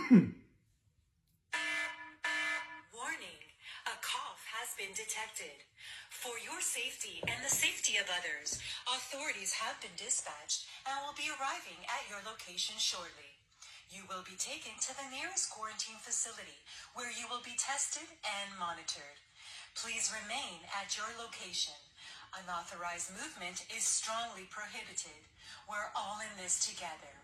Warning, a cough has been detected. For your safety and the safety of others, authorities have been dispatched and will be arriving at your location shortly. You will be taken to the nearest quarantine facility where you will be tested and monitored. Please remain at your location. Unauthorized movement is strongly prohibited. We're all in this together.